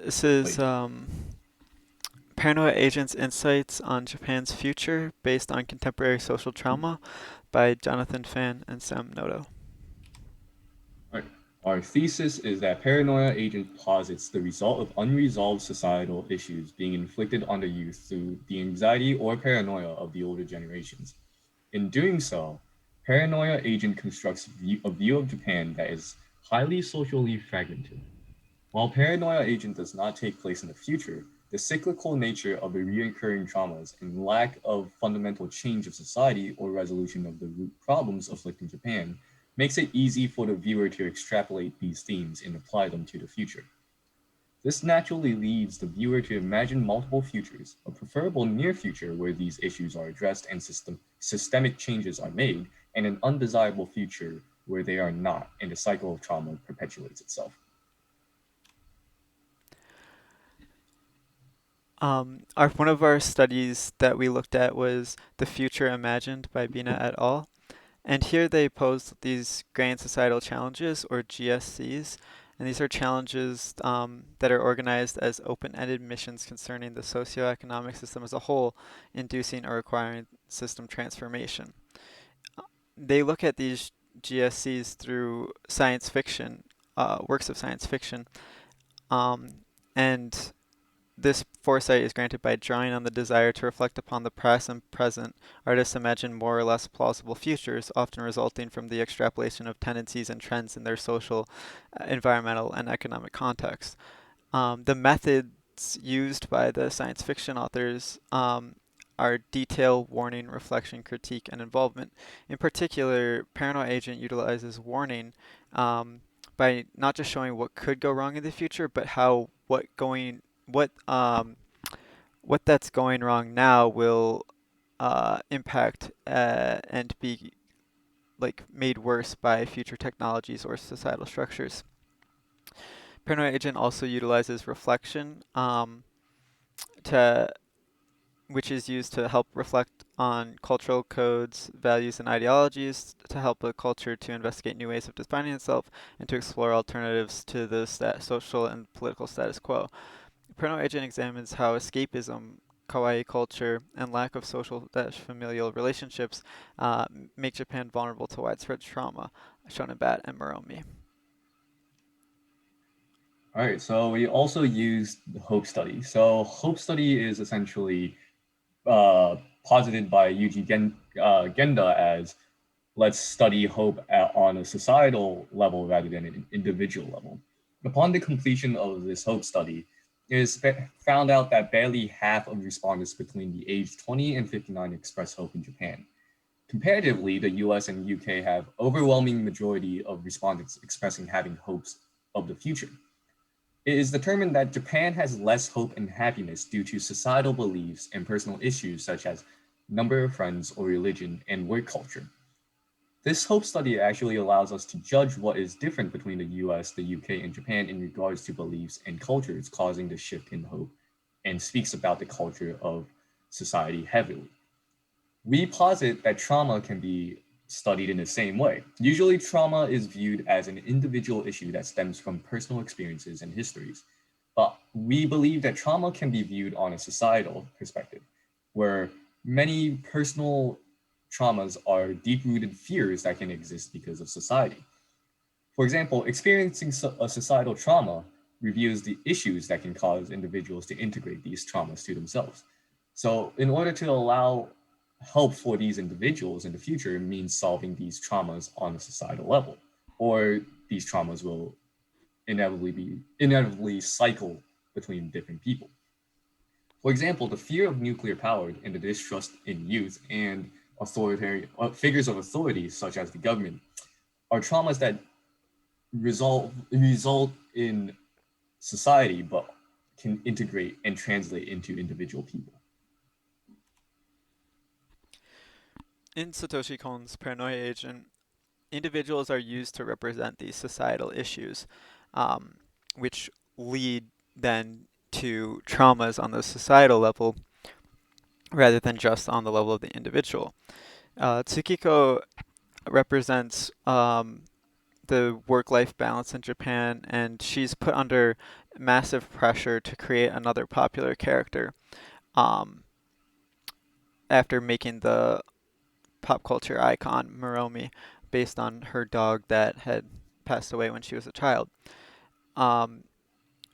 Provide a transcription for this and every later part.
This is Like, Paranoia Agent's Insights on Japan's Future Based on Contemporary Social Trauma by Jonathan Fan and Sam Noto. our, our thesis is that paranoia agent posits the result of unresolved societal issues being inflicted on the youth through the anxiety or paranoia of the older generations. In doing so, paranoia agent constructs a view of Japan that is highly socially fragmented. While paranoia agent does not take place in the future, the cyclical nature of the recurring traumas and lack of fundamental change of society or resolution of the root problems afflicting Japan makes it easy for the viewer to extrapolate these themes and apply them to the future. This naturally leads the viewer to imagine multiple futures, a preferable near future where these issues are addressed and systemic changes are made, and an undesirable future where they are not, and the cycle of trauma perpetuates itself. One of our studies that we looked at was The Future Imagined by Bina et al. And here they posed these grand societal challenges, or GSCs. And these are challenges that are organized as open-ended missions concerning the socioeconomic system as a whole, inducing or requiring system transformation. They look at these GSCs through science fiction, works of science fiction, um, and this foresight is granted by drawing on the desire to reflect upon the past and present. Artists imagine more or less plausible futures, often resulting from the extrapolation of tendencies and trends in their social, environmental, and economic context. The methods used by the science fiction authors are detail, warning, reflection, critique, and involvement. In particular, Paranoid Agent utilizes warning um, by not just showing what could go wrong in the future, but how what what that's going wrong now will impact and be like made worse by future technologies or societal structures. Paranoid Agent also utilizes reflection to which is used to help reflect on cultural codes, values, and ideologies to help a culture to investigate new ways of defining itself and to explore alternatives to the social and political status quo. Paranoid Agent examines how escapism, kawaii culture, and lack of social-familial relationships make Japan vulnerable to widespread trauma, shown in Bat and Moromi. All right, so we also used the Hope Study. So Hope Study is essentially uh, posited by Genda as let's study hope on a societal level rather than an individual level. Upon the completion of this hope study, it is found out that barely half of respondents between the age 20 and 59 express hope in Japan. Comparatively, the US and UK have overwhelming majority of respondents expressing having hopes of the future. It is determined that Japan has less hope and happiness due to societal beliefs and personal issues such as number of friends or religion and work culture. This hope study actually allows us to judge what is different between the US, the UK, and Japan in regards to beliefs and cultures causing the shift in hope and speaks about the culture of society heavily. We posit that trauma can be studied in the same way. Usually, trauma is viewed as an individual issue that stems from personal experiences and histories. But we believe that trauma can be viewed on a societal perspective, where many personal traumas are deep rooted fears that can exist because of society. For example, experiencing a societal trauma reveals the issues that can cause individuals to integrate these traumas to themselves. So, in order to allow help for these individuals in the future, means solving these traumas on a societal level, or these traumas will inevitably cycle between different people. For example, the fear of nuclear power and the distrust in youth and authoritarian figures of authority, such as the government, are traumas that result in society, but can integrate and translate into individual people. In Satoshi Kon's Paranoia Agent, individuals are used to represent these societal issues, um, which lead then to traumas on the societal level rather than just on the level of the individual. Tsukiko represents the work-life balance in Japan, and she's put under massive pressure to create another popular character um, after making the pop culture icon Muromi based on her dog that had passed away when she was a child. Um,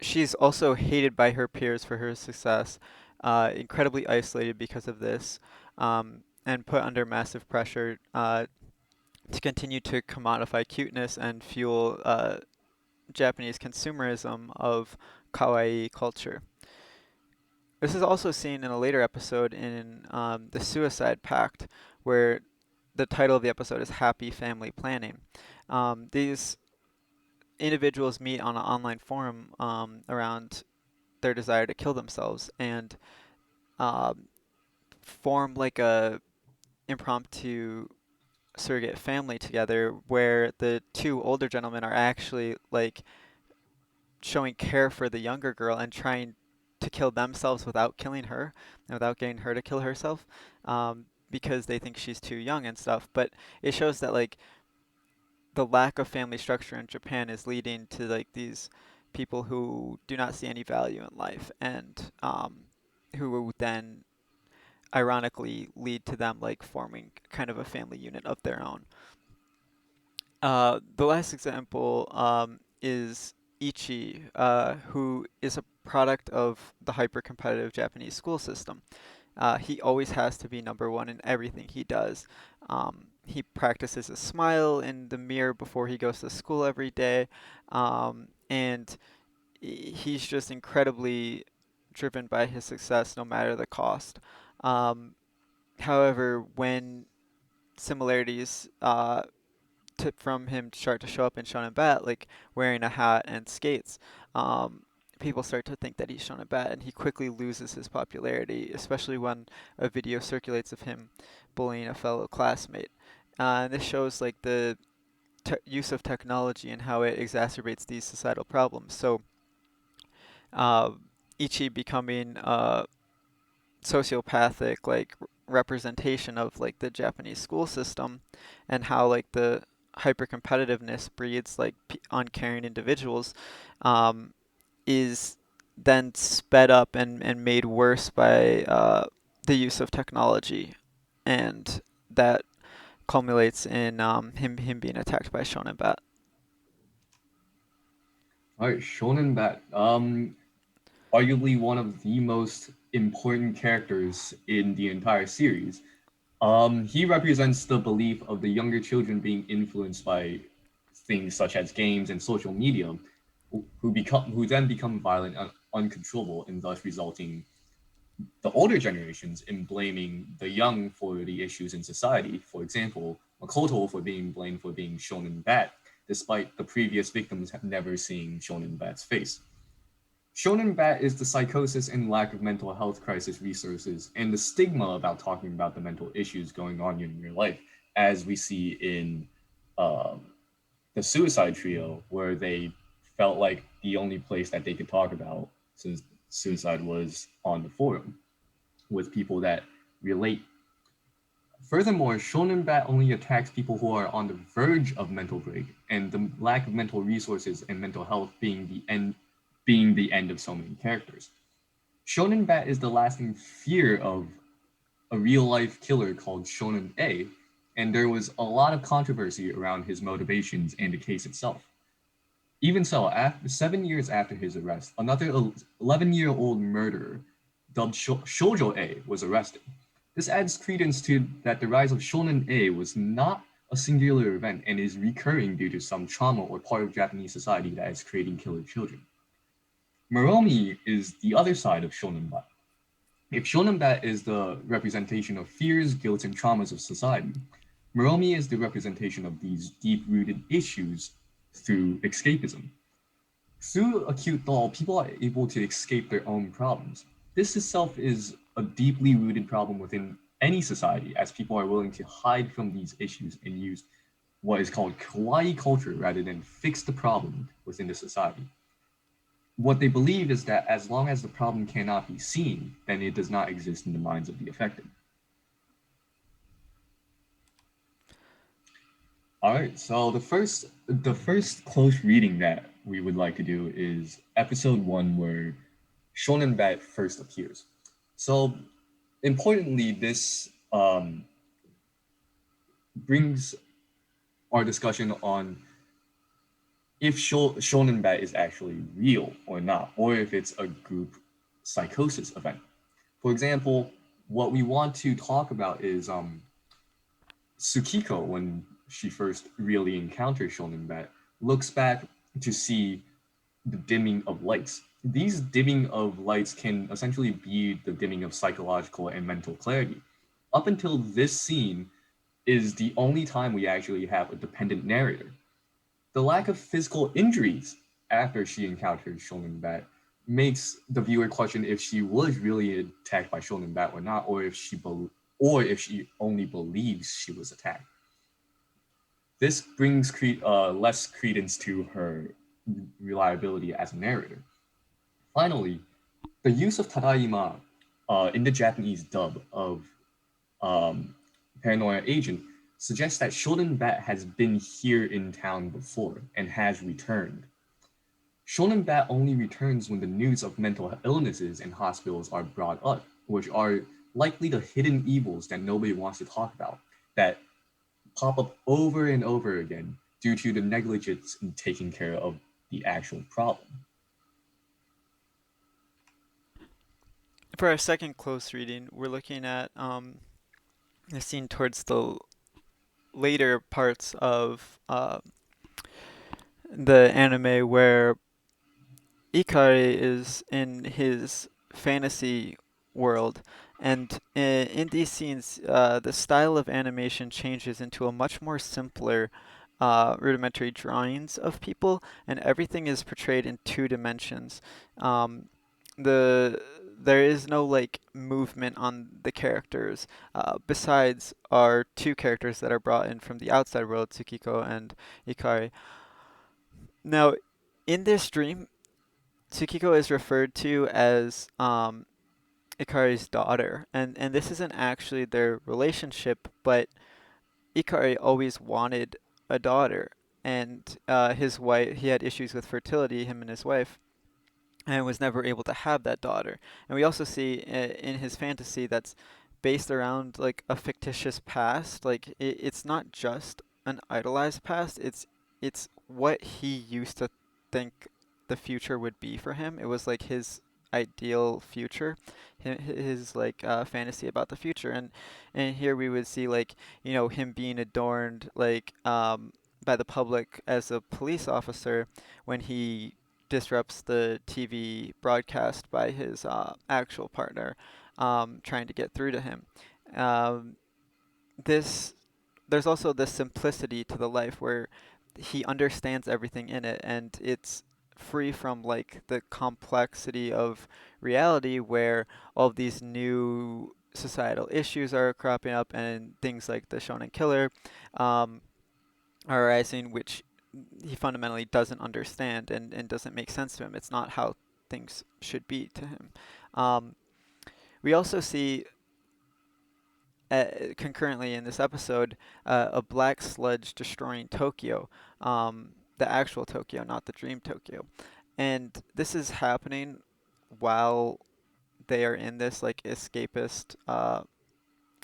she's also hated by her peers for her success, incredibly isolated because of this, and put under massive pressure to continue to commodify cuteness and fuel Japanese consumerism of kawaii culture. This is also seen in a later episode in The Suicide Pact, where the title of the episode is Happy Family Planning. These individuals meet on an online forum around their desire to kill themselves and um, form like a impromptu surrogate family together where the two older gentlemen are actually like showing care for the younger girl and trying to kill themselves without killing her and without getting her to kill herself because they think she's too young and stuff. But it shows that like the lack of family structure in Japan is leading to like these people who do not see any value in life and who then ironically lead to them like forming kind of a family unit of their own. The last example is Ichi, who is a product of the hyper-competitive Japanese school system. He always has to be number one in everything he does. He practices a smile in the mirror before he goes to school every day, and he's just incredibly driven by his success no matter the cost. Um, However, when similarities from him start to show up in Shonen Bat, like wearing a hat and skates, um, people start to think that he's Shonen Bat, and he quickly loses his popularity, especially when a video circulates of him bullying a fellow classmate. And this shows like the use of technology and how it exacerbates these societal problems. So, uh, Ichi becoming sociopathic like representation of like the Japanese school system and how like the hyper competitiveness breeds like uncaring individuals um, is then sped up and made worse by the use of technology, and that culminates in him being attacked by Shonen Bat. All right, Shonen Bat. Arguably one of the most important characters in the entire series. He represents the belief of the younger children being influenced by things such as games and social media, who then become violent and uncontrollable, and thus resulting the older generations in blaming the young for the issues in society. For example, Makoto for being blamed for being Shonen Bat, despite the previous victims have never seen Shonen Bat's face. Shonen Bat is the psychosis and lack of mental health crisis resources and the stigma about talking about the mental issues going on in your life, as we see in um, the Suicide Trio, where they felt like the only place that they could talk about since suicide was on the forum with people that relate. Furthermore, Shonen Bat only attacks people who are on the verge of mental break, and the lack of mental resources and mental health being the end of so many characters. Shonen Bat is the lasting fear of a real life killer called Shonen A, and there was a lot of controversy around his motivations and the case itself. Even so, after 7 years after his arrest, another 11-year-old murderer dubbed Shoujo A was arrested. This adds credence to that the rise of Shonen A was not a singular event and is recurring due to some trauma or part of Japanese society that is creating killer children. Muromi is the other side of Shonen Bat. If Shonen Bat is the representation of fears, guilt, and traumas of society, Muromi is the representation of these deep rooted issues through escapism. Through acute thought, people are able to escape their own problems. This itself is a deeply rooted problem within any society, as people are willing to hide from these issues and use what is called kawaii culture rather than fix the problem within the society. What they believe is that as long as the problem cannot be seen, then it does not exist in the minds of the affected. All right, so the first close reading that we would like to do is episode one, where Shonen Bat first appears. So importantly, this brings our discussion on if Shonen Bat is actually real or not, or if it's a group psychosis event. For example, what we want to talk about is Tsukiko, when she first really encounters Shonen Bat, looks back to see the dimming of lights. These dimming of lights can essentially be the dimming of psychological and mental clarity. Up until this scene is the only time we actually have a dependent narrator. The lack of physical injuries after she encounters Shonen Bat makes the viewer question if she was really attacked by Shonen Bat or not, or if she only believes she was attacked. This brings less credence to her reliability as a narrator. Finally, the use of Tadaima in the Japanese dub of um, Paranoia Agent suggests that Shonen Bat has been here in town before and has returned. Shonen Bat only returns when the news of mental illnesses in hospitals are brought up, which are likely the hidden evils that nobody wants to talk about, that pop up over and over again due to the negligence in taking care of the actual problem. For our second close reading, we're looking at the scene towards the later parts of the anime where Ikari is in his fantasy world, and in these scenes, the style of animation changes into a much more simpler, rudimentary drawings of people, and everything is portrayed in two dimensions. Um, the there is no like movement on the characters, besides our two characters that are brought in from the outside world, Tsukiko and Ikari. Now, in this dream, Tsukiko is referred to as Ikari's daughter, and this isn't actually their relationship, but Ikari always wanted a daughter, and his wife, he had issues with fertility, him and his wife, and was never able to have that daughter. And we also see in his fantasy that's based around like a fictitious past. Like it's not just an idolized past. It's what he used to think the future would be for him. It was like his ideal future, his like fantasy about the future. And here we would see like him being adorned like by the public as a police officer when he disrupts the TV broadcast by his actual partner, trying to get through to him. Um, this there's also this simplicity to the life where he understands everything in it, and it's free from like the complexity of reality where all of these new societal issues are cropping up and things like the Shonen Killer um, are arising, which he fundamentally doesn't understand and doesn't make sense to him. It's not how things should be to him. Um, we also see concurrently in this episode a black sludge destroying Tokyo, the actual Tokyo, not the dream Tokyo. And this is happening while they are in this like escapist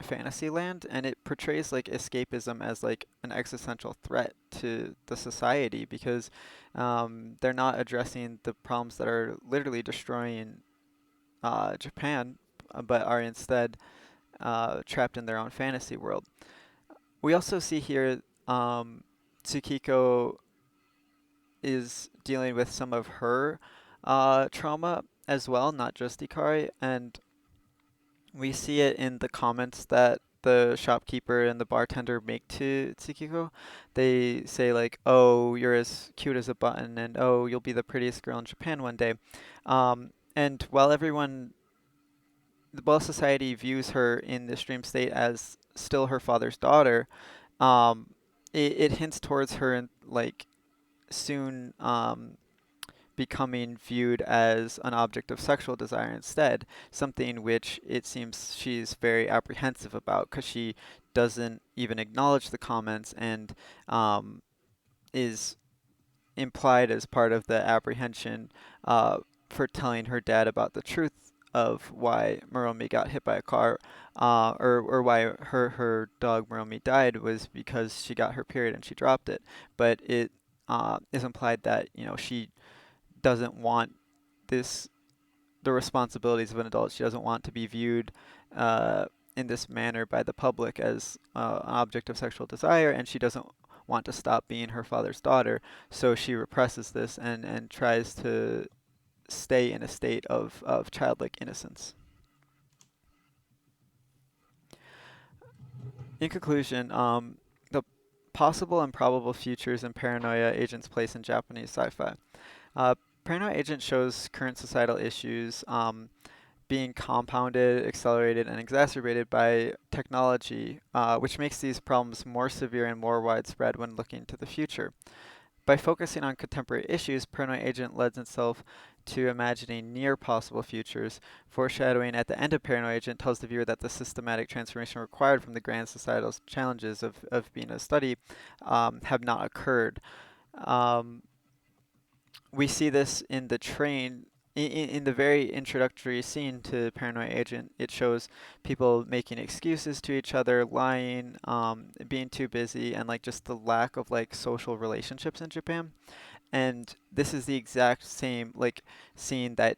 Fantasyland, and it portrays like escapism as like an existential threat to the society because they're not addressing the problems that are literally destroying Japan, but are instead trapped in their own fantasy world. We also see here Tsukiko is dealing with some of her trauma as well, not just Ikari, and we see it in the comments that the shopkeeper and the bartender make to Tsukiko. They say like, "Oh, you're as cute as a button," and "Oh, you'll be the prettiest girl in Japan one day." And while society views her in this dream state as still her father's daughter, it hints towards her in, like soon becoming viewed as an object of sexual desire instead, something which it seems she's very apprehensive about because she doesn't even acknowledge the comments and um, is implied as part of the apprehension uh, for telling her dad about the truth of why Murumi got hit by a car, or why her dog Murumi died was because she got her period and she dropped it. But it is implied that she doesn't want this the responsibilities of an adult. She doesn't want to be viewed uh, in this manner by the public as an object of sexual desire, and she doesn't want to stop being her father's daughter. So she represses this and tries to stay in a state of childlike innocence. In conclusion, the possible and probable futures and paranoia agent's place in Japanese sci-fi. Uh, Paranoia Agent shows current societal issues being compounded, accelerated, and exacerbated by technology, which makes these problems more severe and more widespread when looking to the future. By focusing on contemporary issues, Paranoia Agent lends itself to imagining near possible futures. Foreshadowing at the end of Paranoia Agent tells the viewer that the systematic transformation required from the grand societal challenges of being a study have not occurred. Um, we see this in the train in the very introductory scene to Paranoia Agent. It shows people making excuses to each other, lying, being too busy, and like just the lack of like social relationships in Japan. And this is the exact same like scene that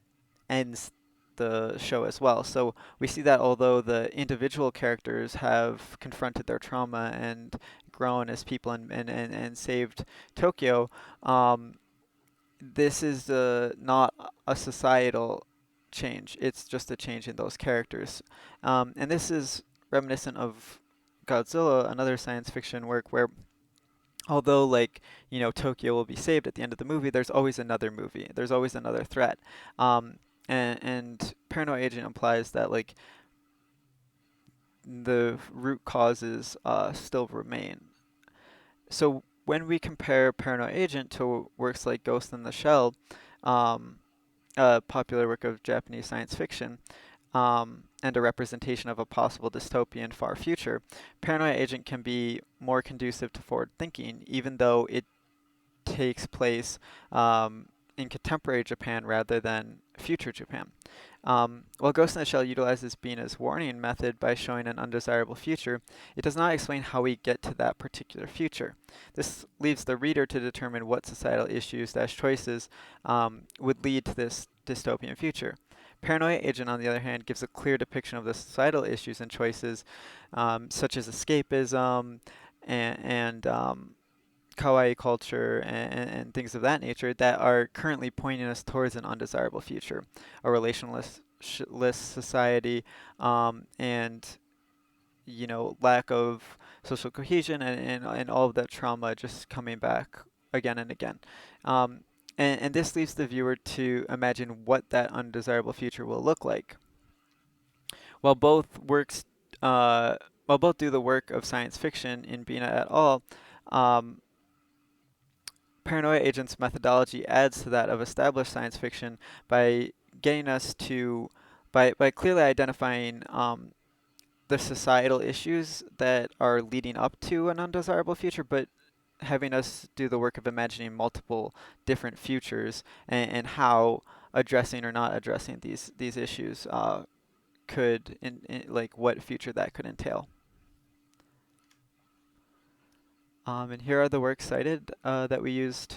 ends the show as well. So we see that although the individual characters have confronted their trauma and grown as people and saved Tokyo, this is not a societal change. It's just a change in those characters. And this is reminiscent of Godzilla, another science fiction work where although Tokyo will be saved at the end of the movie, there's always another movie. There's always another threat. And Paranoid Agent implies that the root causes still remain. So when we compare Paranoid Agent to works like Ghost in the Shell, um, a popular work of Japanese science fiction, and a representation of a possible dystopian far future, Paranoia Agent can be more conducive to forward thinking, even though it takes place in contemporary Japan rather than future Japan. While Ghost in the Shell utilizes Bina's warning method by showing an undesirable future, it does not explain how we get to that particular future. This leaves the reader to determine what societal issues/choices would lead to this dystopian future. Paranoia Agent, on the other hand, gives a clear depiction of the societal issues and choices, such as escapism and kawaii culture and things of that nature that are currently pointing us towards an undesirable future, a relationless society, and lack of social cohesion and all of that trauma just coming back again and again. Um, and this leaves the viewer to imagine what that undesirable future will look like. While both works, uh, while both do the work of science fiction in Bina et al., um, Paranoia Agent's methodology adds to that of established science fiction by getting us to, by clearly identifying the societal issues that are leading up to an undesirable future, but having us do the work of imagining multiple different futures and how addressing or not addressing these issues could like what future that could entail. And here are the works cited that we used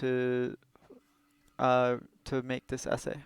uh, to make this essay.